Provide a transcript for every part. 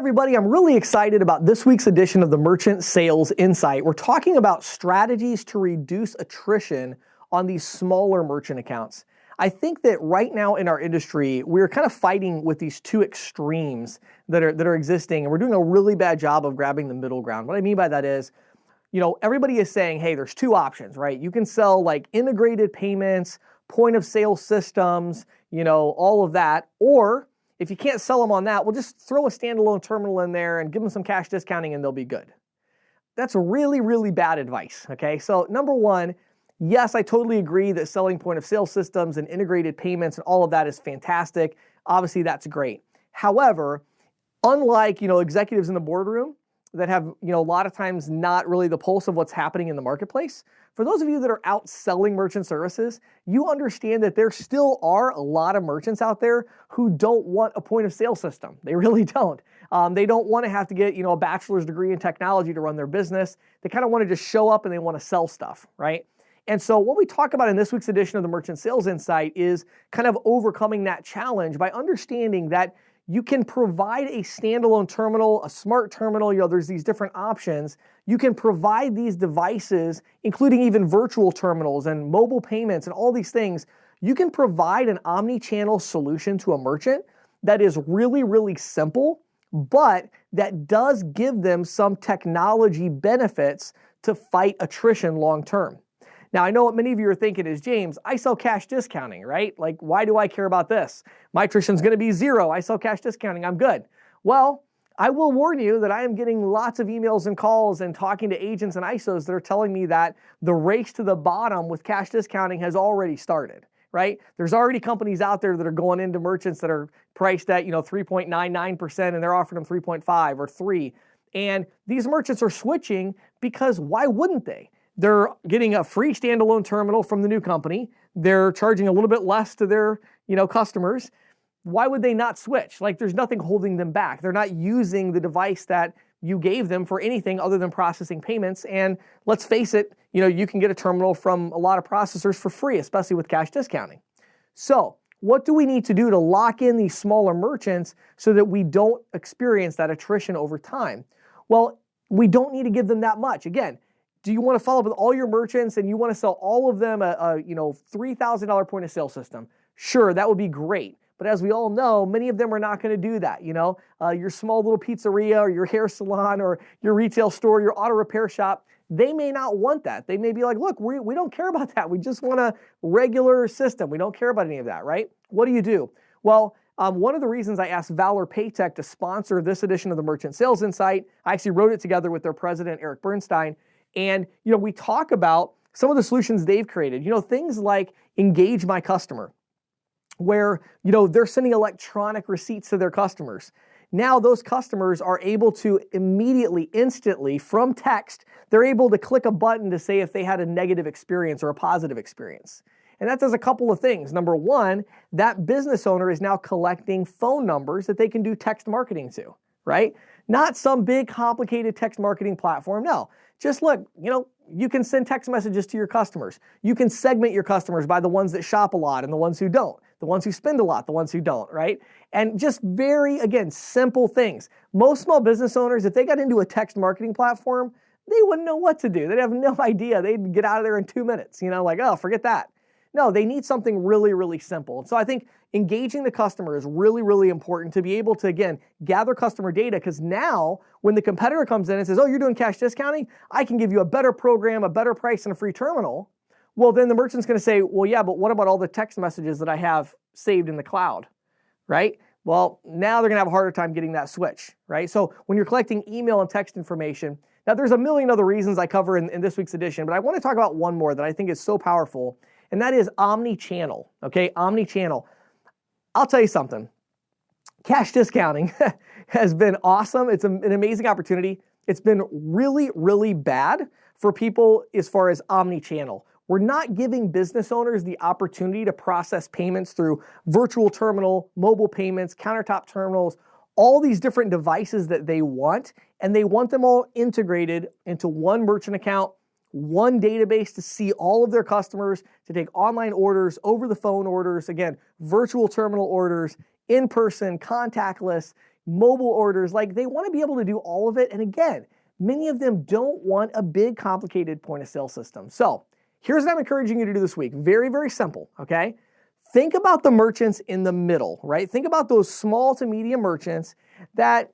everybody, I'm really excited about this week's edition of the Merchant Sales Insight. We're talking about strategies to reduce attrition on these smaller merchant accounts. I think that right now in our industry, we're kind of fighting with these two extremes that are existing, and we're doing a really bad job of grabbing the middle ground. What I mean by that is, everybody is saying, hey, there's two options, right? You can sell like integrated payments, point of sale systems, all of that, or if you can't sell them on that, we'll just throw a standalone terminal in there and give them some cash discounting and they'll be good. That's really, really bad advice, okay? So number one, yes, I totally agree that selling point of sale systems and integrated payments and all of that is fantastic. Obviously, that's great. However, unlike, executives in the boardroom that have, a lot of times not really the pulse of what's happening in the marketplace, for those of you that are out selling merchant services, you understand that there still are a lot of merchants out there who don't want a point of sale system. They really don't. They don't want to have to get, a bachelor's degree in technology to run their business. They kind of want to just show up and they want to sell stuff, right? And so what we talk about in this week's edition of the Merchant Sales Insight is kind of overcoming that challenge by understanding that you can provide a standalone terminal, a smart terminal, there's these different options. You can provide these devices, including even virtual terminals and mobile payments and all these things. You can provide an omni-channel solution to a merchant that is really, really simple, but that does give them some technology benefits to fight attrition long term. Now, I know what many of you are thinking is, James, I sell cash discounting, right? Like, why do I care about this? My attrition's going to be zero. I sell cash discounting. I'm good. Well, I will warn you that I am getting lots of emails and calls and talking to agents and ISOs that are telling me that the race to the bottom with cash discounting has already started, right? There's already companies out there that are going into merchants that are priced at, 3.99% and they're offering them 3.5 or 3. And these merchants are switching because why wouldn't they? They're getting a free standalone terminal from the new company. They're charging a little bit less to their, customers. Why would they not switch? Like, there's nothing holding them back. They're not using the device that you gave them for anything other than processing payments. And let's face it, you can get a terminal from a lot of processors for free, especially with cash discounting. So what do we need to do to lock in these smaller merchants so that we don't experience that attrition over time? Well, we don't need to give them that much. Again, do you want to follow up with all your merchants and you want to sell all of them a $3,000 point of sale system? Sure, that would be great. But as we all know, many of them are not going to do that. Your small little pizzeria or your hair salon or your retail store, your auto repair shop, they may not want that. They may be like, look, we don't care about that. We just want a regular system. We don't care about any of that, right? What do? Well, one of the reasons I asked Valor Paytech to sponsor this edition of the Merchant Sales Insight, I actually wrote it together with their president, Eric Bernstein. And, we talk about some of the solutions they've created, things like Engage My Customer, where, they're sending electronic receipts to their customers. Now those customers are able to immediately, instantly, from text, they're able to click a button to say if they had a negative experience or a positive experience. And that does a couple of things. Number one, that business owner is now collecting phone numbers that they can do text marketing to, right? Not some big complicated text marketing platform. No, just look, you can send text messages to your customers. You can segment your customers by the ones that shop a lot and the ones who don't, the ones who spend a lot, the ones who don't, right? And just very, again, simple things. Most small business owners, if they got into a text marketing platform, they wouldn't know what to do. They'd have no idea. They'd get out of there in 2 minutes, oh, forget that. No, they need something really, really simple. And so I think engaging the customer is really, really important to be able to, again, gather customer data, because now when the competitor comes in and says, oh, you're doing cash discounting, I can give you a better program, a better price, and a free terminal. Well, then the merchant's going to say, well, yeah, but what about all the text messages that I have saved in the cloud, right? Well, now they're going to have a harder time getting that switch, right? So when you're collecting email and text information, now there's a million other reasons I cover in this week's edition, but I want to talk about one more that I think is so powerful, and that is omni-channel, okay? Omni-channel. I'll tell you something. Cash discounting has been awesome. It's an amazing opportunity. It's been really, really bad for people as far as omni-channel. We're not giving business owners the opportunity to process payments through virtual terminal, mobile payments, countertop terminals, all these different devices that they want, and they want them all integrated into one merchant account, one database to see all of their customers, to take online orders, over the phone orders, again, virtual terminal orders, in person, contactless, mobile orders. Like, they want to be able to do all of it. And again, many of them don't want a big, complicated point of sale system. So here's what I'm encouraging you to do this week. Very, very simple, okay? Think about the merchants in the middle, right? Think about those small to medium merchants that,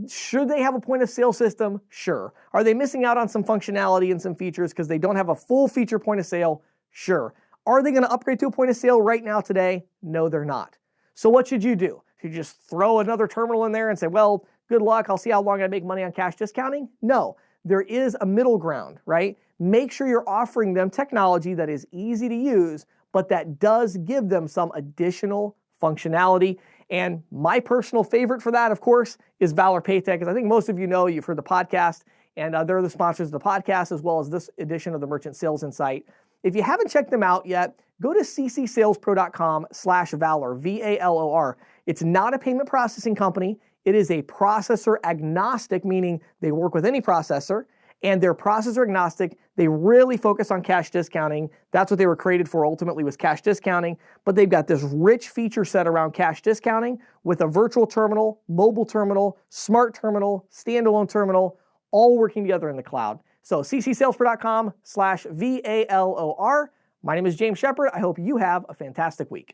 should they have a point of sale system? Sure. Are they missing out on some functionality and some features because they don't have a full feature point of sale? Sure. Are they going to upgrade to a point of sale right now today? No, they're not. So what should you do? Should you just throw another terminal in there and say, well, good luck, I'll see how long I make money on cash discounting? No, there is a middle ground, right? Make sure you're offering them technology that is easy to use, but that does give them some additional functionality. And my personal favorite for that, of course, is Valor Paytech, because I think most of you know, you've heard the podcast, and they're the sponsors of the podcast, as well as this edition of the Merchant Sales Insight. If you haven't checked them out yet, go to ccsalespro.com/Valor, V-A-L-O-R. It's not a payment processing company. It is a processor agnostic, meaning they work with any processor, and they're processor agnostic. They really focus on cash discounting. That's what they were created for, ultimately, was cash discounting. But they've got this rich feature set around cash discounting with a virtual terminal, mobile terminal, smart terminal, standalone terminal, all working together in the cloud. So ccsalespro.com/VALOR. My name is James Shepard. I hope you have a fantastic week.